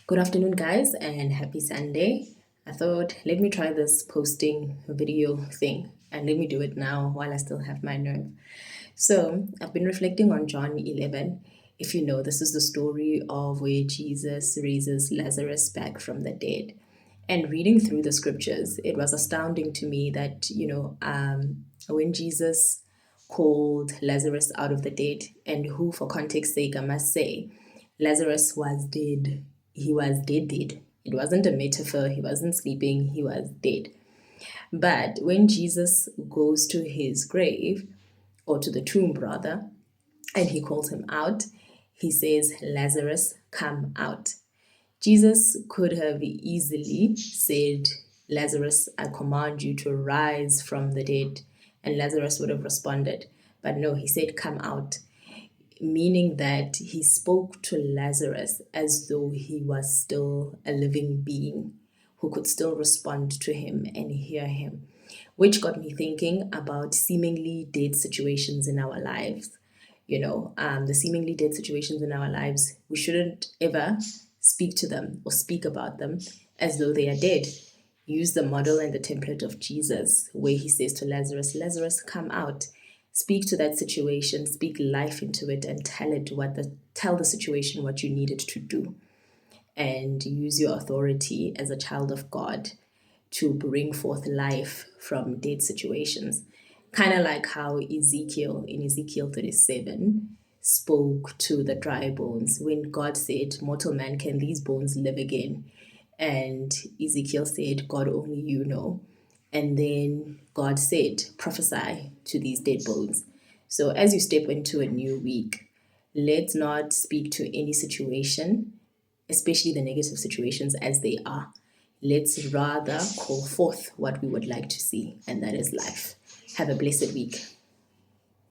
Good afternoon, guys, and happy Sunday. I thought, let me try this posting video thing and let me do it now while I still have my nerve. So, I've been reflecting on John 11. If you know, this is the story of where Jesus raises Lazarus back from the dead. And reading through the scriptures, it was astounding to me that, when Jesus called Lazarus out of the dead, and who, for context sake, I must say, Lazarus was dead. He was dead, dead. It wasn't a metaphor. He wasn't sleeping. He was dead. But when Jesus goes to his grave, or to the tomb rather, and he calls him out, he says, Lazarus, come out. Jesus could have easily said, Lazarus, I command you to rise from the dead. And Lazarus would have responded. But no, he said, come out, meaning that he spoke to Lazarus as though he was still a living being who could still respond to him and hear him, which got me thinking about seemingly dead situations in our lives. The seemingly dead situations in our lives, we shouldn't ever speak to them or speak about them as though they are dead. Use the model and the template of Jesus, where he says to Lazarus, Lazarus, come out. Speak to that situation, speak life into it, and tell the situation what you needed to do. And use your authority as a child of God to bring forth life from dead situations. Kind of like how Ezekiel, in Ezekiel 37, spoke to the dry bones when God said, mortal man, can these bones live again? And Ezekiel said, God, only you know. And then God said, prophesy to these dead bones. So as you step into a new week, let's not speak to any situation, especially the negative situations, as they are. Let's rather call forth what we would like to see, and that is life. Have a blessed week.